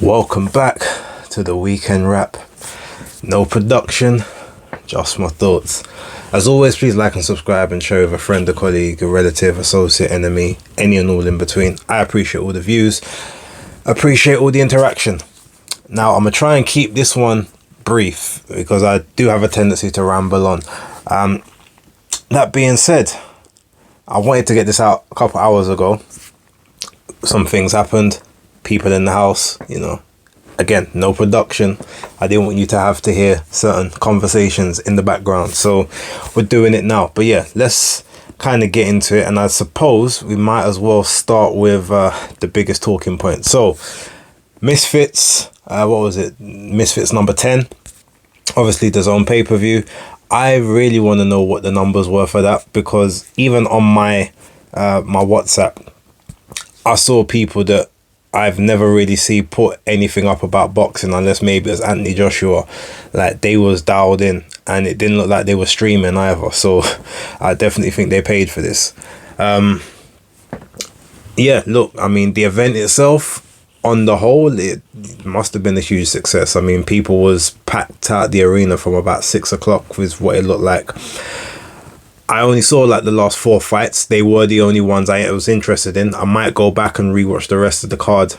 Welcome back to the weekend wrap. No production, just my thoughts. As always, please like and subscribe and share with a friend, a colleague, a relative, associate, enemy, any and all in between. I appreciate all the views, appreciate all the interaction. Now, I'm going to try and keep this one brief because I do have a tendency to ramble on. That being said, I wanted to get this out a couple hours ago. Some things happened. People in the house, again, no production. I didn't want you to have to hear certain conversations in the background, so we're doing it now. But yeah, let's kind of get into it, and I suppose we might as well start with the biggest talking point. So Misfits, what was it? Misfits number 10, obviously the Zone pay-per-view. I really want to know what the numbers were for that, because even on my my WhatsApp, I saw people that I've never really seen put anything up about boxing, unless maybe it's Anthony Joshua. Like, they was dialed in, and it didn't look like they were streaming either. So I definitely think they paid for this. Yeah, look, I mean, the event itself, on the whole, it must have been a huge success. I mean, people was packed out the arena from about 6 o'clock with what it looked like. I only saw like the last 4 fights. They were the only ones I was interested in. I might go back and rewatch the rest of the card,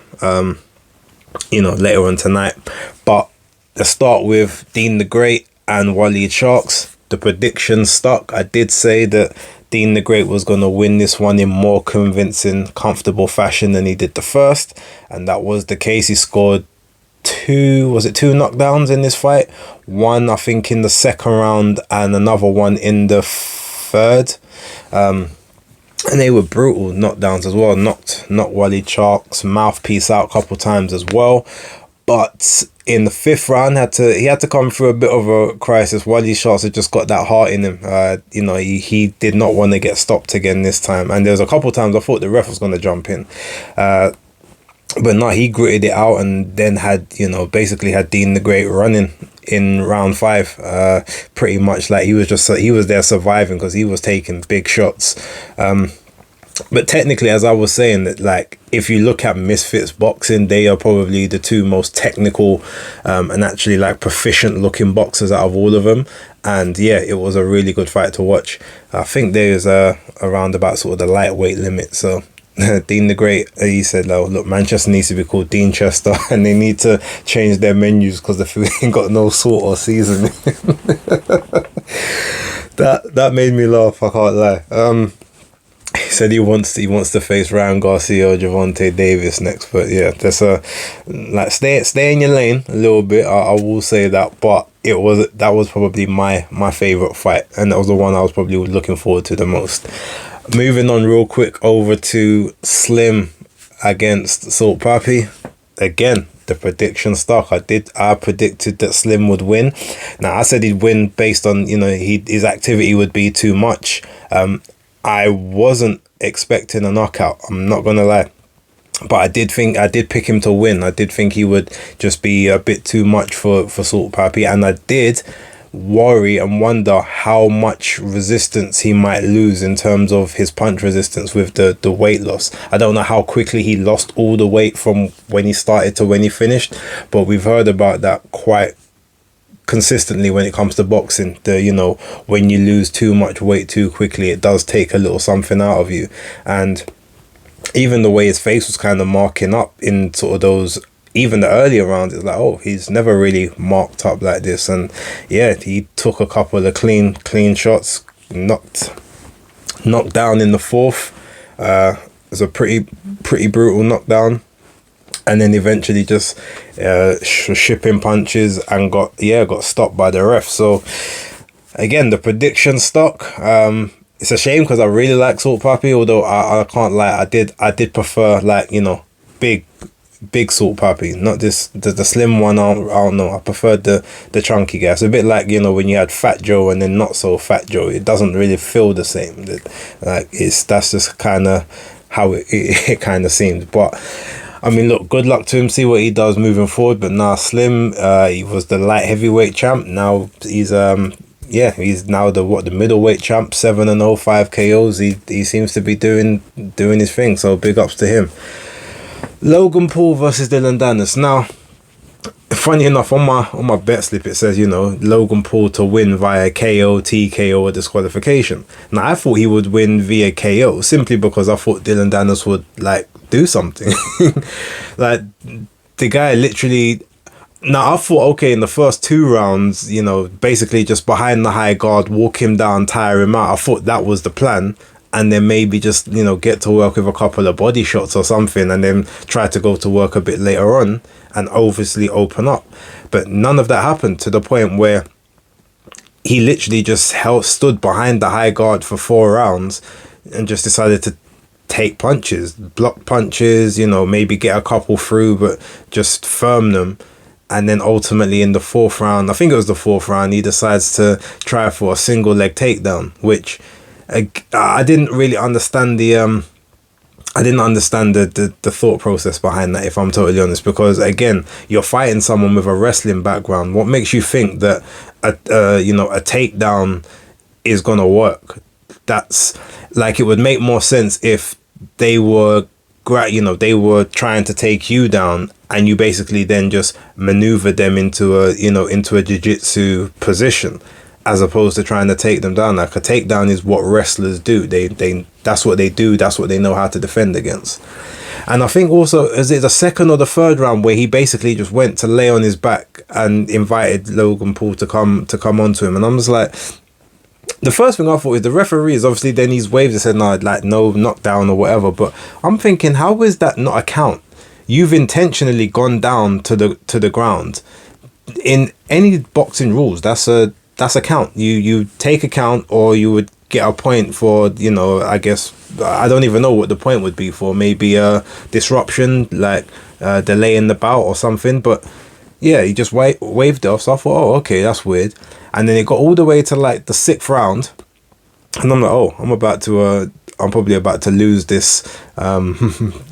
later on tonight. But let's start with Dean the Great and Waleed Sharks. The prediction stuck. I did say that Dean the Great was going to win this one in more convincing, comfortable fashion than he did the first. And that was the case. He scored two knockdowns in this fight? One, I think, in the second round, and another one in the third, and they were brutal knockdowns as well. Knocked Waleed Shark's mouthpiece out a couple times as well. But in the fifth round, he had to come through a bit of a crisis. Waleed Sharks had just got that heart in him. He did not want to get stopped again this time. And there was a couple times I thought the ref was going to jump in. But no, he gritted it out, and then basically had Dean the Great running in round 5. Pretty much like he was there surviving because he was taking big shots. But technically, as I was saying, that like if you look at Misfits boxing, they are probably the two most technical and actually like proficient looking boxers out of all of them. And yeah, it was a really good fight to watch. I think there's around about sort of the lightweight limit, so Dean the Great, he said, look, Manchester needs to be called Dean Chester, and they need to change their menus because the food ain't got no salt or seasoning. that made me laugh, I can't lie. He said he wants to face Ryan Garcia or Gervonta Davis next, but yeah, that's stay in your lane a little bit. I will say that, but that was probably my favorite fight, and that was the one I was probably looking forward to the most. Moving on real quick over to Slim against Salt Papi. Again, the prediction stuck. I predicted that Slim would win. Now, I said he'd win based on, his activity would be too much. I wasn't expecting a knockout, I'm not going to lie. But I did pick him to win. I did think he would just be a bit too much for Salt Papi, and I did worry and wonder how much resistance he might lose in terms of his punch resistance with the weight loss. I don't know how quickly he lost all the weight from when he started to when he finished, but we've heard about that quite consistently when it comes to boxing. When you lose too much weight too quickly, it does take a little something out of you. And even the way his face was kind of marking up in sort of those, even the earlier rounds, it's like, oh, he's never really marked up like this. And yeah, he took a couple of clean shots, knocked down in the fourth. It was a pretty brutal knockdown, and then eventually just shipping punches and got stopped by the ref. So again, the prediction stuck. It's a shame because I really like Salt Papi, although I can't lie, I did prefer big Salt Papi, not the slim one. I don't know, I preferred the chunky guy. It's a bit like when you had Fat Joe and then not so Fat Joe. It doesn't really feel the same. That's just kind of how it kind of seemed. But I mean, look, good luck to him, see what he does moving forward. But now Slim, he was the light heavyweight champ. Now he's he's now the middleweight champ, 7-0, 5 KOs. He seems to be doing his thing, so big ups to him. Logan Paul versus Dylan Dennis. Now, funny enough, on my bet slip it says, Logan Paul to win via KO, TKO, or disqualification. Now, I thought he would win via KO simply because I thought Dylan Dennis would do something. Like, the guy literally. Now, I thought, okay, in the first 2 rounds, basically just behind the high guard, walk him down, tire him out. I thought that was the plan. And then maybe just, get to work with a couple of body shots or something, and then try to go to work a bit later on and obviously open up. But none of that happened, to the point where he literally just stood behind the high guard for 4 rounds and just decided to take punches, block punches, maybe get a couple through, but just firm them. And then ultimately in the 4th round, I think it was the 4th round, he decides to try for a single leg takedown, which I didn't really understand the thought process behind that, if I'm totally honest, because again, you're fighting someone with a wrestling background. What makes you think that a takedown is gonna work? That's it would make more sense if they were trying to take you down, and you basically then just maneuver them into a jiu-jitsu position, as opposed to trying to take them down. Like, a takedown is what wrestlers do. They that's what they do. That's what they know how to defend against. And I think also, is it the 2nd or the 3rd round where he basically just went to lay on his back and invited Logan Paul to come onto him, and I'm just like. The first thing I thought is the referee is obviously, then he's waved and said no knockdown or whatever, but I'm thinking, how is that not a count? You've intentionally gone down to the ground. In any boxing rules, that's a count. You take a count, or you would get a point for, I guess, I don't even know what the point would be for. Maybe a disruption, delay in the bout or something, but yeah, he just waved it off. So I thought, oh, okay, that's weird. And then it got all the way to the 6th round, and I'm like, oh, I'm probably about to lose this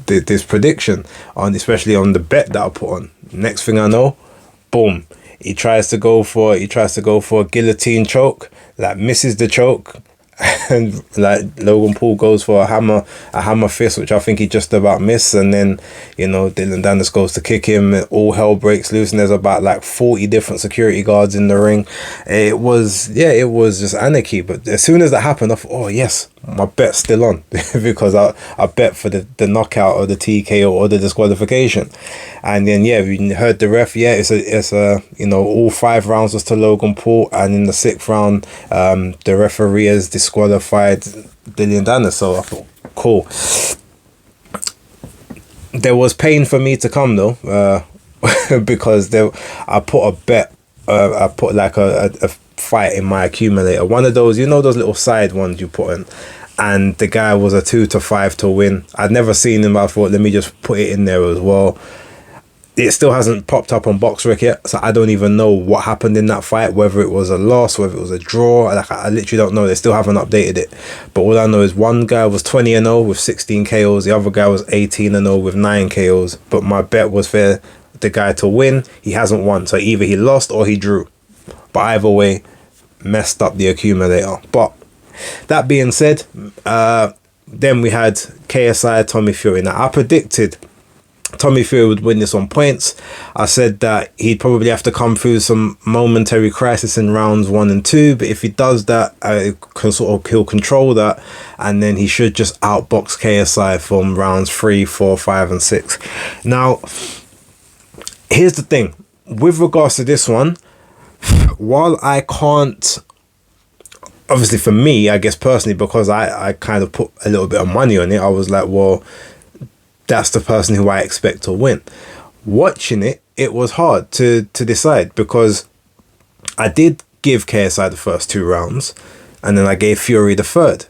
this prediction, especially on the bet that I put on. Next thing I know, boom, he tries to go for a guillotine choke, misses the choke. And Logan Paul goes for a hammer fist, which I think he just about missed, and then Dylan Dennis goes to kick him. All hell breaks loose, and there's about 40 different security guards in the ring. It was just anarchy. But as soon as that happened, I thought, oh yes, my bet's still on because I bet for the knockout or the TKO or the disqualification. And then we heard the ref. It's all 5 rounds was to Logan Paul, and in the 6th round, the referee has disqualified Dylan Dennis. So I thought, cool. There was pain for me to come though, because I put a bet. I put a fight in my accumulator. One of those, those little side ones you put in. And the guy was a 2-5 to win. I'd never seen him. I thought, let me just put it in there as well. It still hasn't popped up on BoxRec yet, so I don't even know what happened in that fight, whether it was a loss, whether it was a draw. I literally don't know. They still haven't updated it. But all I know is one guy was 20-0 with 16 KOs. The other guy was 18-0 with 9 KOs. But my bet was for the guy to win. He hasn't won, so either he lost or he drew. But either way, messed up the accumulator. But that being said, then we had KSI, Tommy Fury. Now, I predicted Tommy Fury would win this on points. I said that he'd probably have to come through some momentary crisis in rounds 1 and 2, but if he does that, he'll control that, and then he should just outbox KSI from rounds 3, 4, 5, and 6. Now, here's the thing. With regards to this one, while I can't, obviously for me, I guess personally, because I kind of put a little bit of money on it, I was like, well, that's the person who I expect to win. Watching it, it was hard to decide, because I did give KSI the first 2 rounds, and then I gave Fury the 3rd.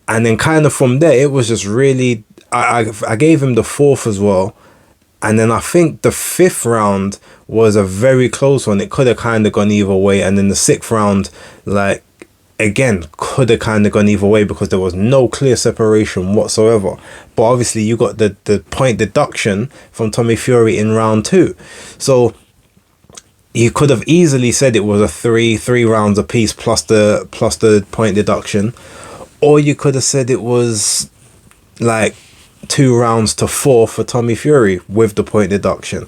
And then kind of from there, it was just really, I gave him the 4th as well. And then I think the 5th round was a very close one. It could have kind of gone either way. And then the 6th round, again, could have kind of gone either way, because there was no clear separation whatsoever. But obviously you got the point deduction from Tommy Fury in round 2. So you could have easily said it was a three rounds apiece plus the point deduction. Or you could have said it was 2 rounds to 4 for Tommy Fury with the point deduction.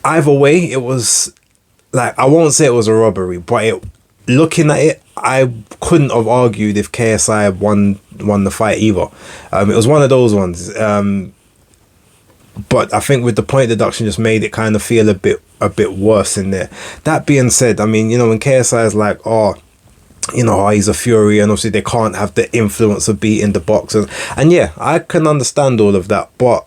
Either way, it was like, I won't say it was a robbery, but looking at it, I couldn't have argued if KSI won the fight either. It was one of those ones. But I think with the point deduction just made it kind of feel a bit worse in there. That being said, I mean, when KSI is like, he's a Fury, and obviously they can't have the influence of beating the boxers. And yeah, I can understand all of that. But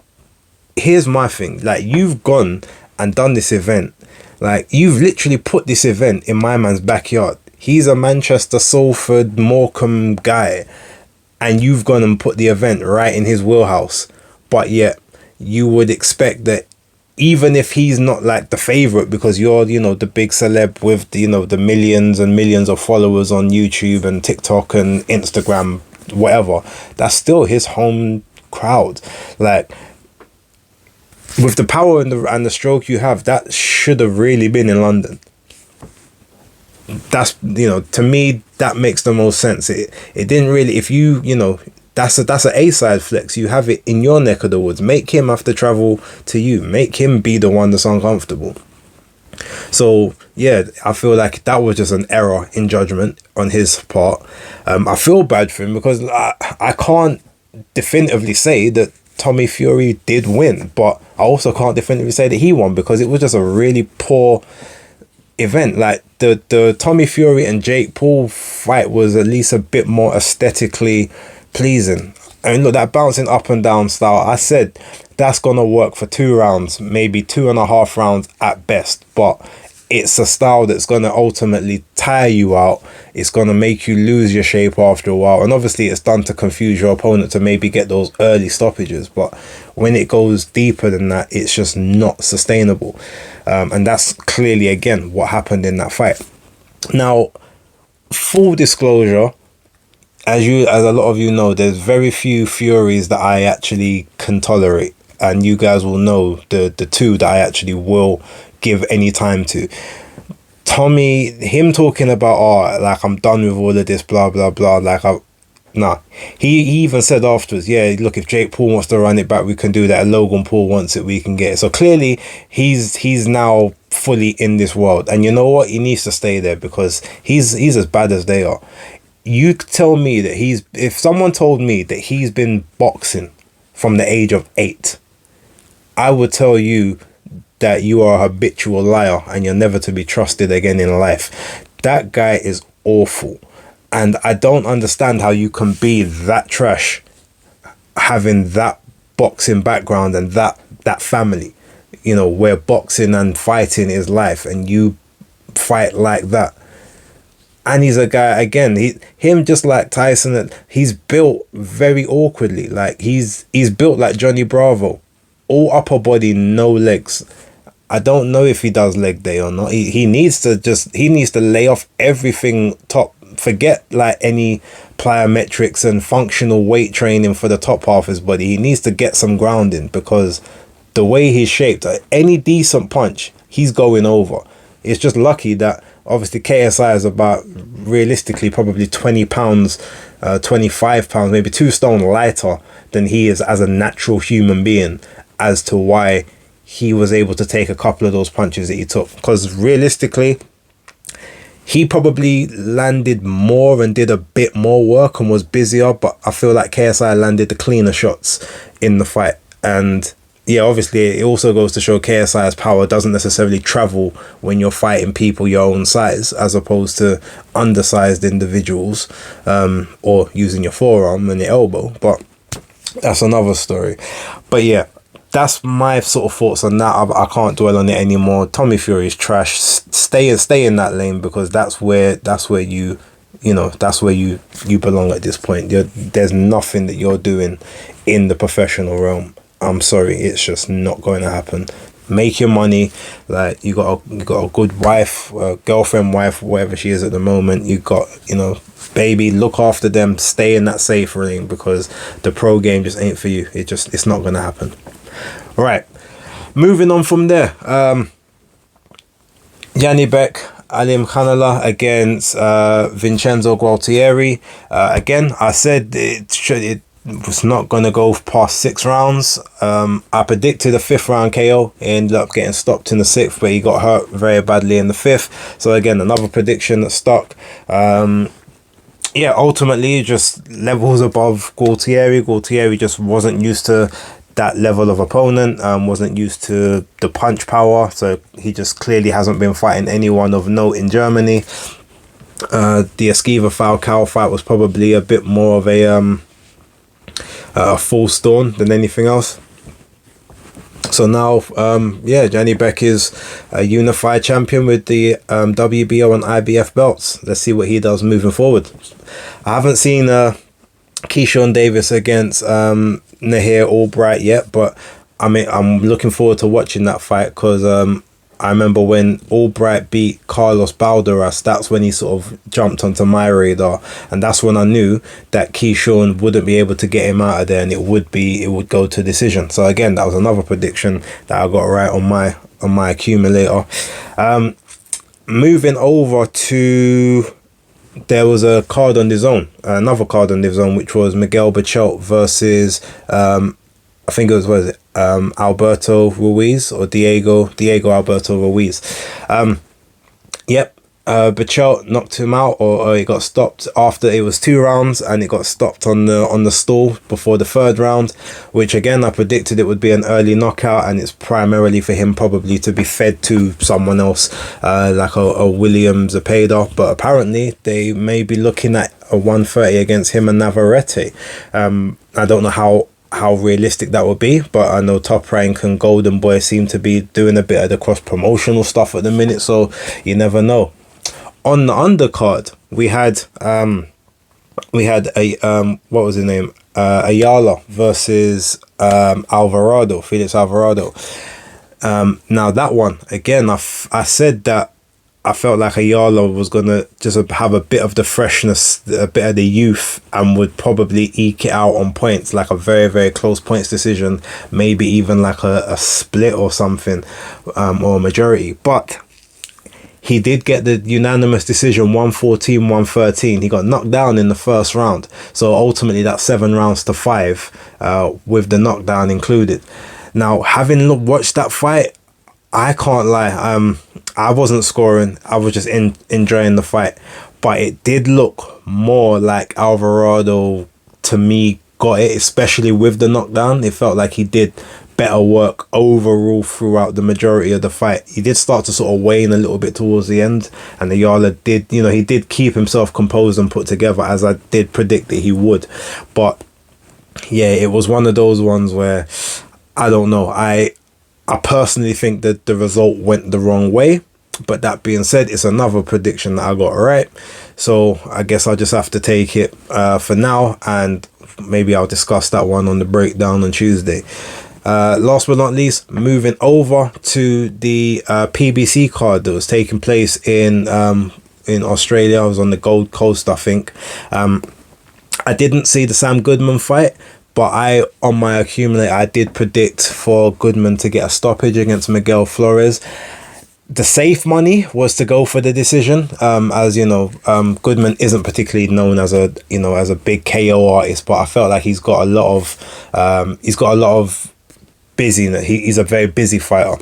here's my thing. Like, you've gone and done this event. Like, you've literally put this event in my man's backyard. He's a Manchester, Salford, Morecambe guy. And you've gone and put the event right in his wheelhouse. But yet, you would expect that even if he's not like the favorite, because you're, the big celeb with the millions and millions of followers on YouTube and TikTok and Instagram, whatever, that's still his home crowd. Like, with the power and the stroke you have, that should have really been in London. That's, to me, that makes the most sense. It didn't really, if you, that's an A-side flex. You have it in your neck of the woods. Make him have to travel to you. Make him be the one that's uncomfortable. So, yeah, I feel like that was just an error in judgment on his part. I feel bad for him because I can't definitively say that Tommy Fury did win, but I also can't definitively say that he won because it was just a really poor event. Like, the Tommy Fury and Jake Paul fight was at least a bit more aesthetically pleasing. I mean, look, that bouncing up and down style, I said that's gonna work for 2 rounds, maybe 2.5 rounds at best, but it's a style that's gonna ultimately tire you out. It's gonna make you lose your shape after a while, and obviously it's done to confuse your opponent to maybe get those early stoppages, but when it goes deeper than that, it's just not sustainable. And that's clearly, again, what happened in that fight. Now, full disclosure, as a lot of you know, there's very few Furies that I actually can tolerate, and you guys will know the 2 that I actually will give any time to. Tommy, him talking about, like, I'm done with all of this, blah blah blah, like, he even said afterwards, yeah, look, if Jake Paul wants to run it back, we can do that. If Logan Paul wants it, we can get it. So clearly he's now fully in this world, and you know what, he needs to stay there because he's as bad as they are. You tell me that if someone told me that he's been boxing from the age of 8, I would tell you that you are a habitual liar and you're never to be trusted again in life. That guy is awful. And I don't understand how you can be that trash, having that boxing background and that family, where boxing and fighting is life, and you fight like that. And he's a guy, again, him just like Tyson, he's built very awkwardly. Like, he's built like Johnny Bravo. All upper body, no legs. I don't know if he does leg day or not. He needs to lay off everything top. Forget like any plyometrics and functional weight training for the top half of his body. He needs to get some grounding because the way he's shaped, any decent punch, he's going over. It's just lucky that obviously KSI is about, realistically, probably 20 pounds, 25 pounds, maybe 2 stone lighter than he is as a natural human being, as to why he was able to take a couple of those punches that he took. Because realistically, he probably landed more and did a bit more work and was busier, but I feel like KSI landed the cleaner shots in the fight. And yeah, obviously it also goes to show KSI's power doesn't necessarily travel when you're fighting people your own size, as opposed to undersized individuals, or using your forearm and your elbow. But that's another story. But yeah, that's my sort of thoughts on that. I can't dwell on it anymore. Tommy Fury is trash. Stay in that lane, because that's where you belong at this point. There's nothing that you're doing in the professional realm. I'm sorry, it's just not going to happen. Make your money. Like, you got a good wife, girlfriend, wife, whatever she is at the moment. You got, baby, look after them. Stay in that safe lane, because the pro game just ain't for you. It's not going to happen. All right, moving on from there. Janibek Tszyu against Vincenzo Gualtieri. Again, I said was not going to go past 6 rounds. I predicted a 5th round KO. He ended up getting stopped in the 6th, but he got hurt very badly in the 5th. So again, another prediction that stuck. Yeah, ultimately just levels above Gualtieri. Gualtieri just wasn't used to that level of opponent, wasn't used to the punch power, so he just clearly hasn't been fighting anyone of note in Germany. The Esquiva Falcao fight was probably a bit more of a false dawn than anything else. So now, yeah, Janibek is a unified champion with the WBO and IBF belts. Let's see what he does moving forward. I haven't seen Keyshawn Davis against Nahir Albright yet, but I mean, I'm looking forward to watching that fight because I remember when Albright beat Carlos Balderas, that's when he sort of jumped onto my radar, and that's when I knew that Keyshawn wouldn't be able to get him out of there, and it would go to decision. So again, that was another prediction that I got right on my accumulator. Moving over to, there was a card on the zone, another card on the zone, which was Miguel Berchelt versus I think it was Alberto Ruiz or Diego Alberto Ruiz. Yep, Berchelt knocked him out, or it got stopped after it was 2 rounds, and it got stopped on the stall before the 3rd round, which again I predicted it would be an early knockout, and it's primarily for him probably to be fed to someone else, like a William Zepeda, but apparently they may be looking at a 130 against him and Navarrete. I don't know how realistic that would be, but I know Top Rank and Golden Boy seem to be doing a bit of the cross promotional stuff at the minute, so you never know. On the undercard, we had a what was his name, Ayala versus Felix Alvarado. Now that one again, I said that I felt like Ayala was going to just have a bit of the freshness, a bit of the youth, and would probably eke it out on points, like a very, very close points decision, maybe even like a split or something, or a majority. But he did get the unanimous decision, 114-113. He got knocked down in the 1st round. So ultimately that's 7 rounds to 5, with the knockdown included. Now, having watched that fight, I can't lie, I wasn't scoring, I was just enjoying the fight, but it did look more like Alvarado to me got it, especially with the knockdown. It felt like he did better work overall throughout the majority of the fight. He did start to sort of wane a little bit towards the end, and Ayala did, he did keep himself composed and put together, as I did predict that he would. But yeah, it was one of those ones where I don't know, I personally think that the result went the wrong way, but that being said, it's another prediction that I got right, so I guess I'll just have to take it for now, and maybe I'll discuss that one on the breakdown on Tuesday. Last but not least, moving over to the PBC card that was taking place in Australia. I was on the Gold Coast, I think. I didn't see the Sam Goodman fight, but on my accumulator, I did predict for Goodman to get a stoppage against Miguel Flores. The safe money was to go for the decision, as you know, Goodman isn't particularly known as a big KO artist, but I felt like he's got a lot of busyness. He's a very busy fighter,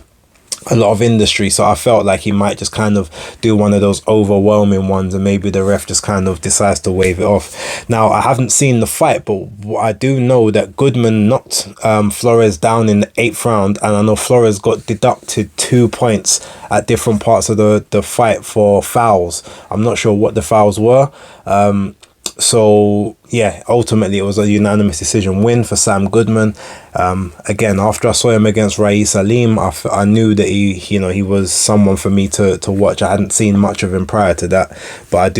a lot of industry, so I felt like he might just kind of do one of those overwhelming ones, and maybe the ref just kind of decides to wave it off. Now, I haven't seen the fight, but I do know that Goodman knocked Flores down in the 8th round, and I know Flores got deducted 2 points at different parts of the fight for fouls. I'm not sure what the fouls were. So yeah, ultimately it was a unanimous decision win for Sam Goodman. Again, after I saw him against Rais Salim, I knew that he was someone for me to watch. I hadn't seen much of him prior to that, but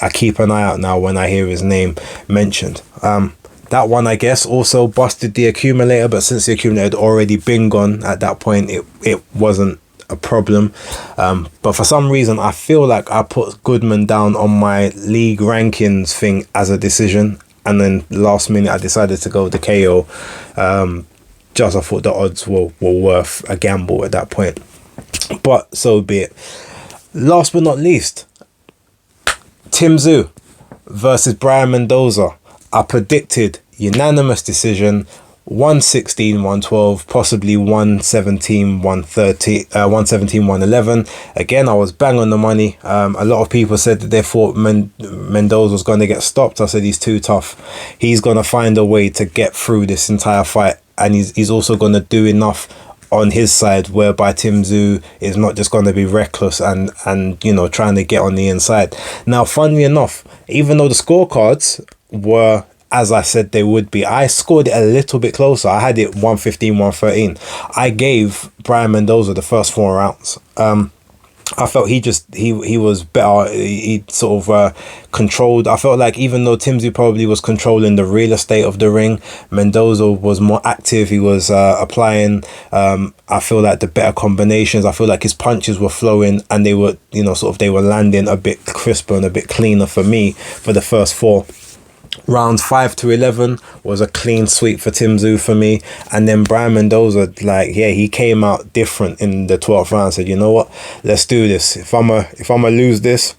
I keep an eye out now when I hear his name mentioned. That one, I guess, also busted the accumulator, but since the accumulator had already been gone at that point, it wasn't a problem. But for some reason, I feel like I put Goodman down on my league rankings thing as a decision, and then last minute I decided to go the KO. Just I thought the odds were worth a gamble at that point, but so be it. Last but not least, Tim Tszyu versus Brian Mendoza. I predicted unanimous decision. 116, 112, possibly 117, 130, 117, 111. Again, I was bang on the money. A lot of people said that they thought Mendoza was going to get stopped. I said he's too tough. He's going to find a way to get through this entire fight, and he's also going to do enough on his side whereby Tim Tszyu is not just going to be reckless and you know, trying to get on the inside. Now, funnily enough, even though the scorecards were as I said they would be, I scored it a little bit closer. I had it 115, 113. I gave Brian Mendoza the first 4 rounds. I felt he was better. He sort of controlled. I felt like even though Tim Tszyu probably was controlling the real estate of the ring, Mendoza was more active. He was applying, I feel like, the better combinations. I feel like his punches were flowing and they were, you know, sort of they were landing a bit crisper and a bit cleaner for me for the first 4. Rounds 5 to 11 was a clean sweep for Tim Tszyu for me, and then Brian Mendoza, like, yeah, he came out different in the 12th round. Said, you know what, let's do this. If I'm a lose this,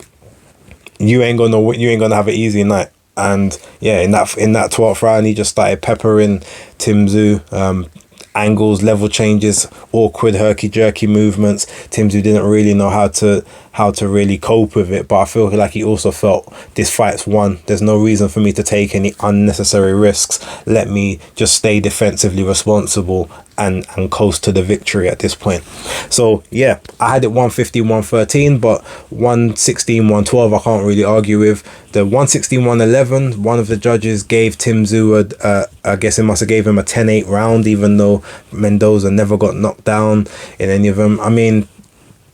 you ain't gonna have an easy night. And yeah, in that 12th round, he just started peppering Tim Tszyu. Angles, level changes, awkward herky-jerky movements. Tim Tszyu didn't really know how to really cope with it, but I feel like he also felt this fight's won. There's no reason for me to take any unnecessary risks. Let me just stay defensively responsible and coast to the victory at this point. So yeah, I had it 115, 113, but 116, 112 I can't really argue with. The 116, 111, one of the judges gave Tim Tszyu I guess it must have gave him a 10-8 round, even though Mendoza never got knocked down in any of them. I mean,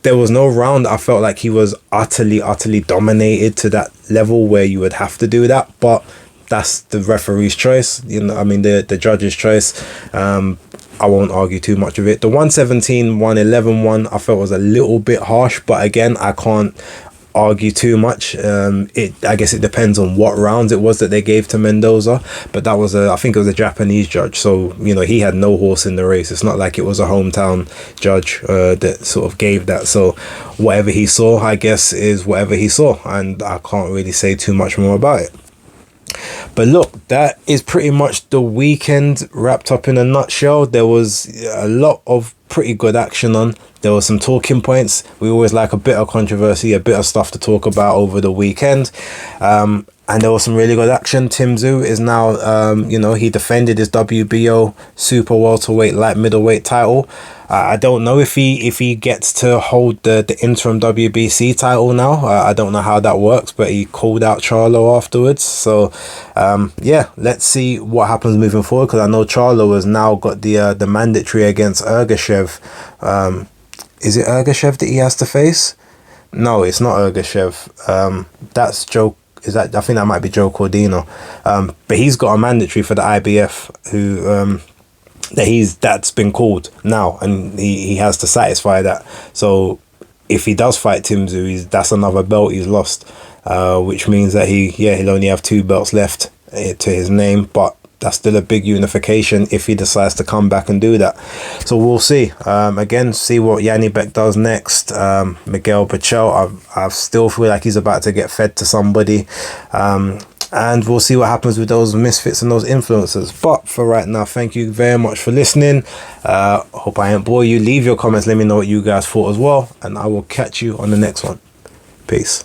there was no round I felt like he was utterly dominated to that level where you would have to do that, but that's the referee's choice, you know. I mean, the judge's choice. I won't argue too much of it. The 117, 111 one I felt was a little bit harsh, but again, I can't argue too much. I guess it depends on what rounds it was that they gave to Mendoza, but that was I think it was a Japanese judge, so you know, he had no horse in the race. It's not like it was a hometown judge that sort of gave that. So whatever he saw, I guess, is whatever he saw, and I can't really say too much more about it. But look, that is pretty much the weekend wrapped up in a nutshell. There was a lot of pretty good action on. There were some talking points. We always like a bit of controversy, a bit of stuff to talk about over the weekend. And there was some really good action. Tim Tszyu is now, you know, he defended his WBO super welterweight light middleweight title. I don't know if he gets to hold the interim WBC title now. I don't know how that works, but he called out Charlo afterwards. So yeah, let's see what happens moving forward, because I know Charlo has now got the mandatory against Ergashev. Is it Ergashev that he has to face? No, it's not Ergashev. That's Joe. I think that might be Joe Cordino. But he's got a mandatory for the IBF who that's been called now, and he has to satisfy that. So if he does fight Tim Tszyu, that's another belt he's lost, which means that he'll only have 2 belts left to his name, but that's still a big unification if he decides to come back and do that. So we'll see. Again, see what Janibek does next. Miguel Pachel, I still feel like he's about to get fed to somebody. And we'll see what happens with those misfits and those influencers. But for right now, thank you very much for listening. Hope I didn't bore you. Leave your comments. Let me know what you guys thought as well. And I will catch you on the next one. Peace.